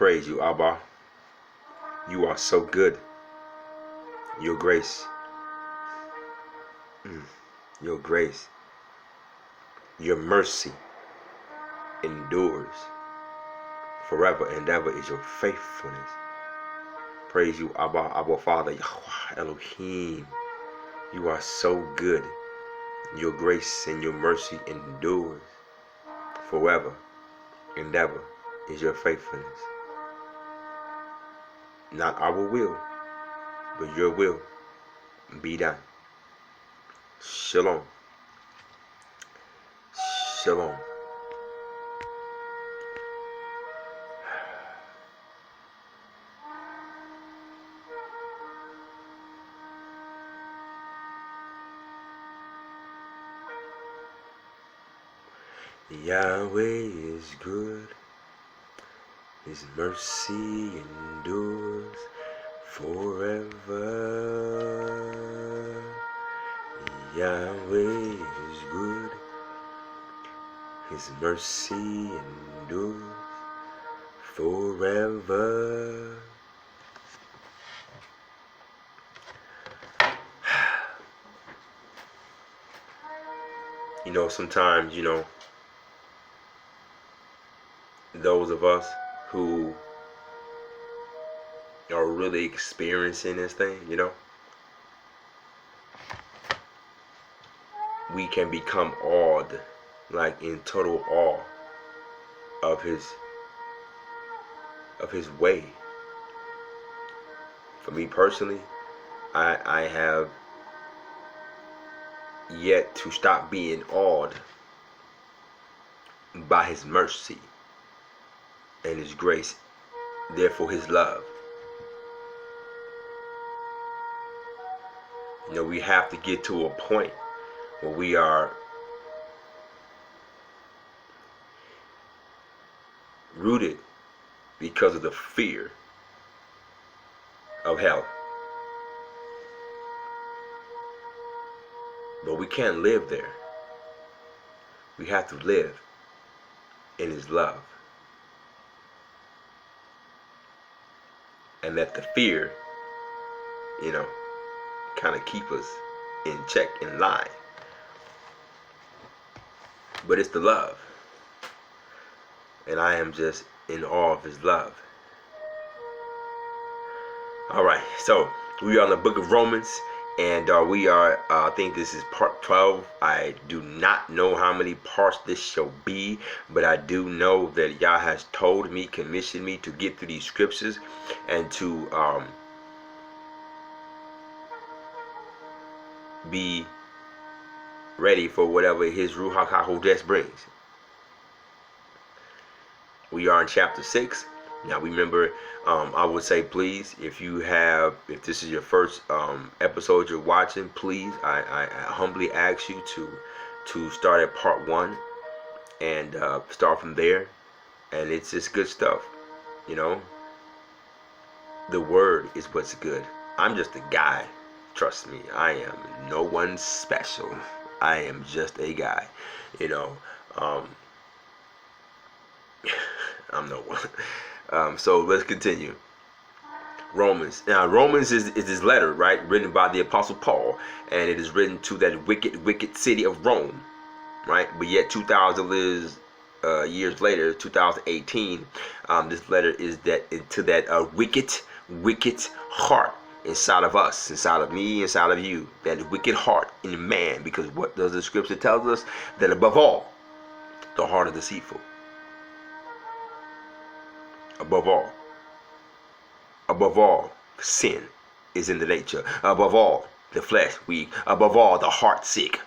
Praise you, Abba. You are so good. Your grace, your grace, your mercy endures forever and ever is your faithfulness. Praise you, Abba, Abba Father, Yahweh, Elohim. You are so good. Your grace and your mercy endures forever and ever is your faithfulness. Not our will, but your will be done. Shalom. Shalom. Yahweh is good. His mercy endures forever. Yahweh is good. His mercy endures forever. Sometimes, those of us who are really experiencing this thing, we can become awed, like in total awe of his way. For me personally, I have yet to stop being awed by his mercy and his grace, therefore his love. We have to get to a point where we are rooted because of the fear of hell. But we can't live there. We have to live in his love. And let the fear, kind of keep us in check, in line. But it's the love. And I am just in awe of his love. Alright, so we are in the book of Romans. And we are, I think this is part 12. I do not know how many parts this shall be, but I do know that Yah has told me, commissioned me to get through these scriptures and to be ready for whatever his Ruach HaKodesh brings. We are in chapter 6. Now remember, I would say please, if this is your first episode you're watching, please, I humbly ask you to start at part 1 and start from there. And it's just good stuff, The word is what's good. I'm just a guy. Trust me, I am no one special. I am just a guy, I'm no one. So let's continue. Romans. Now, Romans is this letter, right, written by the Apostle Paul, and it is written to that wicked city of Rome, right? But yet 2,000 years later, 2018, this letter is to that wicked heart inside of us, inside of me, inside of you, that wicked heart in man. Because what does the scripture tell us? That above all, the heart is deceitful. Above all, sin is in the nature. Above all, the flesh weak. Above all, the heart sick.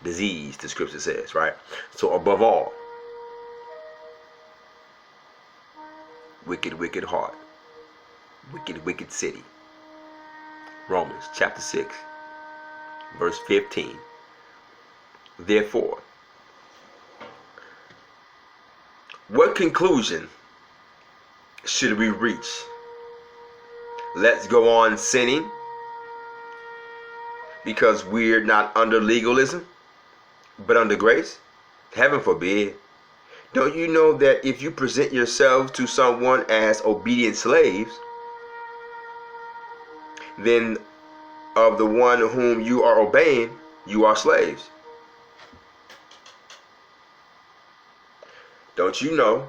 Disease, the scripture says, right? So above all, wicked heart. Wicked city. Romans chapter 6, verse 15. Therefore, what conclusion should we reach? Let's go on sinning because we're not under legalism, but under grace? Heaven forbid. Don't you know that if you present yourselves to someone as obedient slaves, then of the one whom you are obeying, you are slaves? Don't you know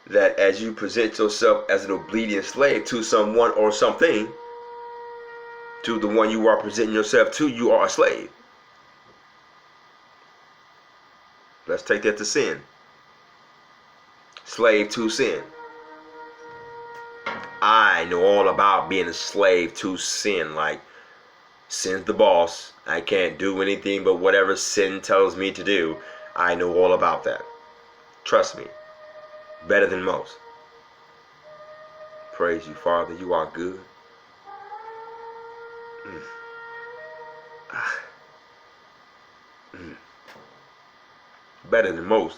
that as you present yourself as an obedient slave to someone or something, to the one you are presenting yourself to, you are a slave? Let's take that to sin. Slave to sin. I know all about being a slave to sin. Like, sin's the boss. I can't do anything but whatever sin tells me to do. I know all about that. Trust me. Better than most. Praise you, Father. You are good. Better than most.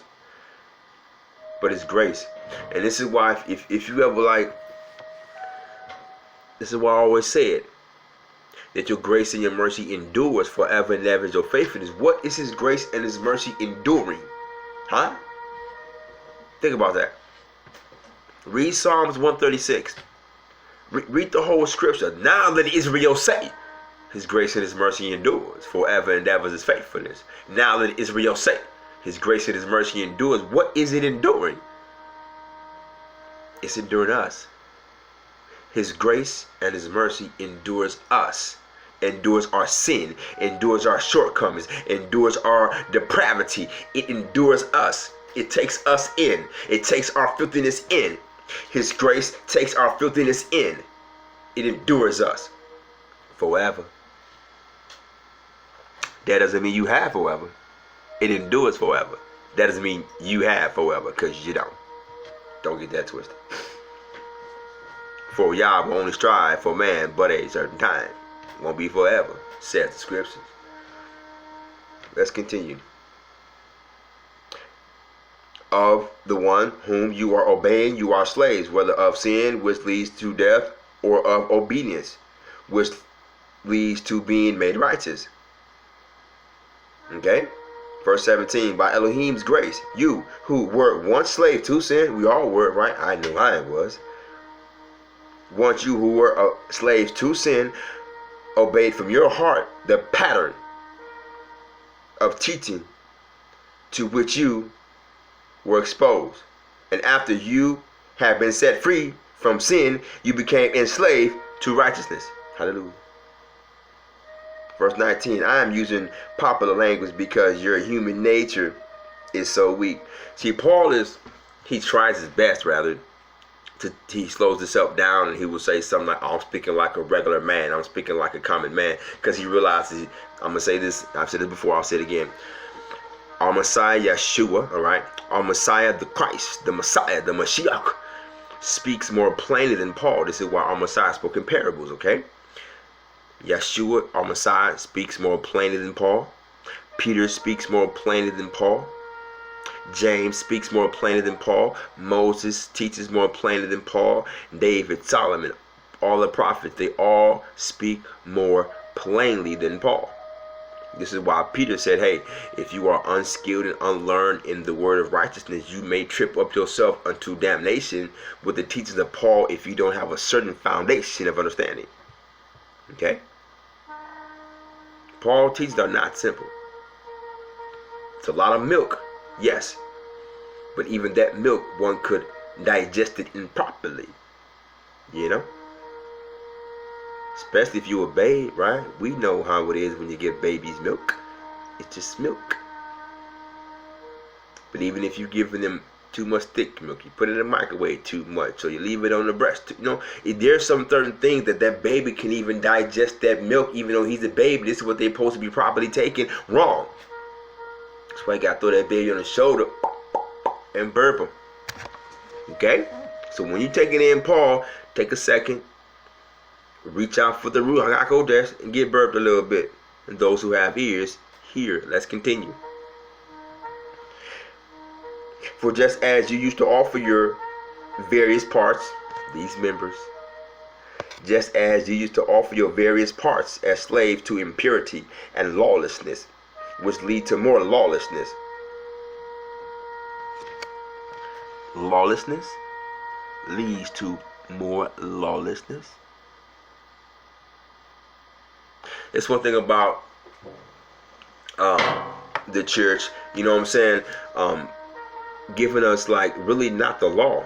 But it's grace. And this is why if you ever like, this is why I always say it, that your grace and your mercy endures forever and ever is your faithfulness. What is his grace and his mercy enduring? Huh? Think about that. Read Psalms 136. Read the whole scripture. Now let Israel say, his grace and his mercy endures forever and ever is his faithfulness. Now let Israel say, his grace and his mercy endures. What is it enduring? It's enduring us. His grace and his mercy endures us, endures our sin, endures our shortcomings, endures our depravity. It endures us. It takes us in. It takes our filthiness in. His grace takes our filthiness in. It endures us forever. That doesn't mean you have forever. It endures forever. That doesn't mean you have forever, because you don't. Don't get that twisted. For Yah will only strive for man but a certain time. Won't be forever, says the scriptures. Let's continue. Of the one whom you are obeying, you are slaves, whether of sin, which leads to death, or of obedience, which leads to being made righteous. Okay? Verse 17, by Elohim's grace, you who were once slave to sin, we all were, right? I knew I was. Once you who were slaves to sin, obeyed from your heart the pattern of teaching to which you were exposed. And after you have been set free from sin, you became enslaved to righteousness. Hallelujah. Verse 19, I am using popular language because your human nature is so weak. See, he tries his best, rather, he slows himself down, and he will say something like, I'm speaking like a regular man. I'm speaking like a common man. Because he realizes, I'm going to say this, I've said this before, I'll say it again. Our Messiah, Yeshua, all right? Our Messiah, the Christ, the Messiah, the Mashiach, speaks more plainly than Paul. This is why our Messiah spoke in parables, okay? Yeshua, our Messiah, speaks more plainly than Paul. Peter speaks more plainly than Paul. James speaks more plainly than Paul. Moses teaches more plainly than Paul. David, Solomon, all the prophets, they all speak more plainly than Paul. This is why Peter said, hey, if you are unskilled and unlearned in the word of righteousness, you may trip up yourself unto damnation with the teachings of Paul if you don't have a certain foundation of understanding. Okay? Paul's teachings are not simple. It's a lot of milk, yes. But even that milk, one could digest it improperly. You know? Especially if you a babe, right? We know how it is when you give babies milk. It's just milk. But even if you're giving them too much thick milk, you put it in the microwave too much, or you leave it on the breast, you know, there's some certain things that baby can even digest that milk, even though he's a baby. This is what they're supposed to be properly taking. Wrong. That's why you got to throw that baby on the shoulder and burp him. Okay? So when you take it in, Paul, take a second. Reach out for the Ruach HaKodesh and get burped a little bit. And those who have ears, hear. Let's continue. For just as you used to offer your various parts, these members, just as you used to offer your various parts as slaves to impurity and lawlessness, which lead to more lawlessness. lawlessness leads to more lawlessness. It's one thing about the church, you know what I'm saying, giving us like really not the law,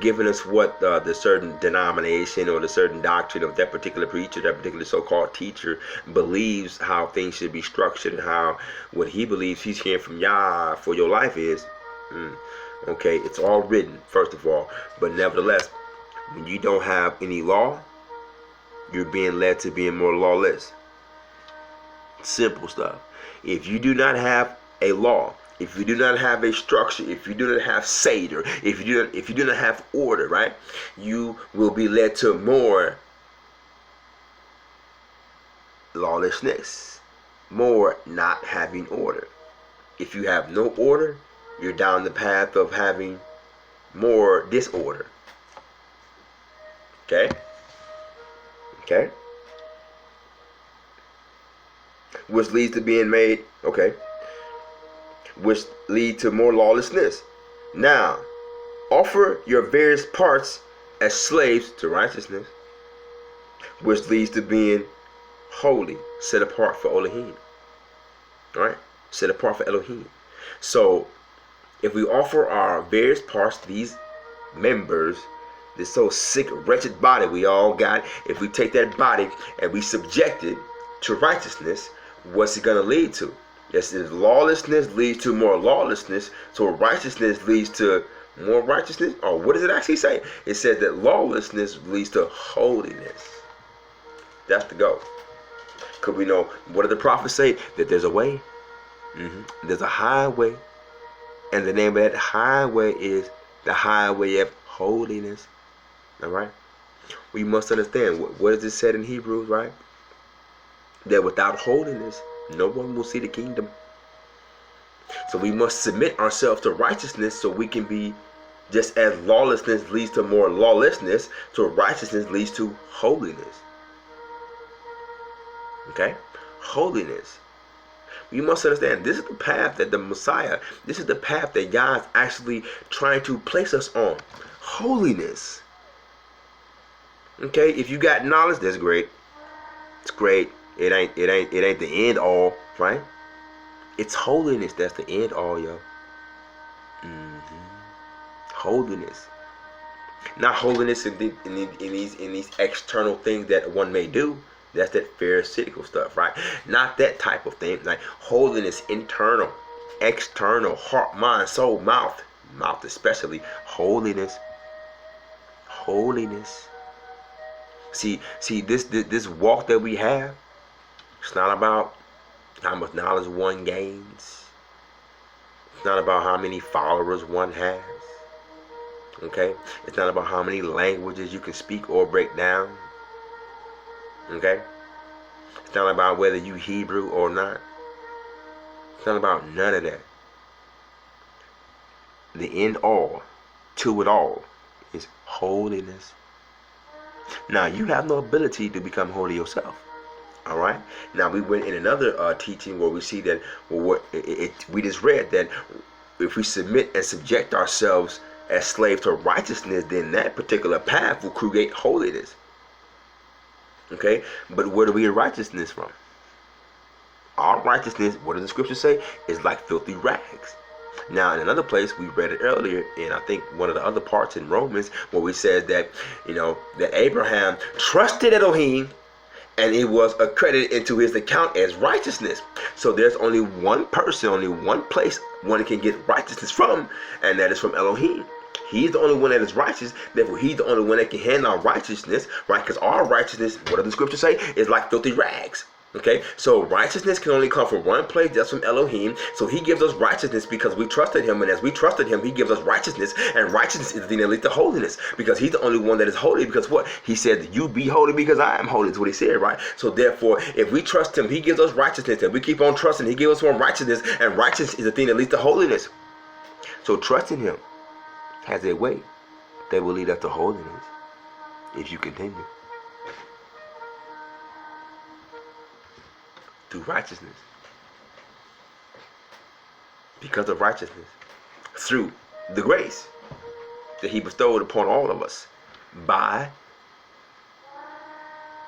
giving us what the certain denomination or the certain doctrine of that particular preacher, that particular so-called teacher believes how things should be structured, and how what he believes he's hearing from Yah for your life is. Okay, it's all written, first of all, but nevertheless, when you don't have any law, you're being led to being more lawless. Simple stuff. If you do not have a law, if you do not have a structure, if you do not have Seder, if you do not have order, right, you will be led to more lawlessness, more not having order. If you have no order, you're down the path of having more disorder. Okay? Okay? Which leads to being made, okay, which lead to more lawlessness. Now, offer your various parts as slaves to righteousness, which leads to being holy, set apart for Elohim. All right? Set apart for Elohim. So, if we offer our various parts, these members, this so sick, wretched body we all got, if we take that body and we subject it to righteousness, what's it going to lead to? Yes, lawlessness leads to more lawlessness, so righteousness leads to more righteousness. Or what does it actually say? It says that lawlessness leads to holiness. That's the goal. Because we know, what did the prophets say? That there's a way. There's a highway. And the name of that highway is the highway of holiness. All right? We must understand, what is it said in Hebrews, right? That without holiness, no one will see the kingdom. So we must submit ourselves to righteousness, so we can be, just as lawlessness leads to more lawlessness, so righteousness leads to holiness. Okay? Holiness. We must understand, this is the path that the Messiah, this is the path that God's actually trying to place us on. Holiness. Okay? If you got knowledge, that's great. It's great. It ain't the end all, right? It's holiness that's the end all, yo. Holiness. Not holiness in these external things that one may do. That's that pharisaical stuff, right? Not that type of thing. Like holiness, internal, external, heart, mind, soul, mouth especially. Holiness. See this walk that we have. It's not about how much knowledge one gains. It's not about how many followers one has. Okay? It's not about how many languages you can speak or break down. Okay? It's not about whether you Hebrew or not. It's not about none of that. The end all, to it all, is holiness. Now, you have no ability to become holy yourself. All right. Now we went in another teaching where we see that we just read that if we submit and subject ourselves as slaves to righteousness, then that particular path will create holiness. Okay. But where do we get righteousness from? Our righteousness, what does the scripture say? Is like filthy rags. Now, in another place, we read it earlier, in I think one of the other parts in Romans, where we said that, that Abraham trusted Elohim, and it was accredited into his account as righteousness. So there's only one person, only one place one can get righteousness from, and that is from Elohim. He's the only one that is righteous. Therefore, he's the only one that can handle our righteousness, right? Because our righteousness, what does the scripture say, is like filthy rags. Okay, so righteousness can only come from one place, that's from Elohim. So he gives us righteousness because we trusted him, and as we trusted him, he gives us righteousness, and righteousness is the thing that leads to holiness, because he's the only one that is holy. Because what? He said, you be holy because I am holy. That's what he said, right? So therefore, if we trust him, he gives us righteousness, and we keep on trusting, he gives us more righteousness, and righteousness is the thing that leads to holiness. So trusting him has a way that will lead us to holiness if you continue. Through righteousness. Because of righteousness. Through the grace that he bestowed upon all of us by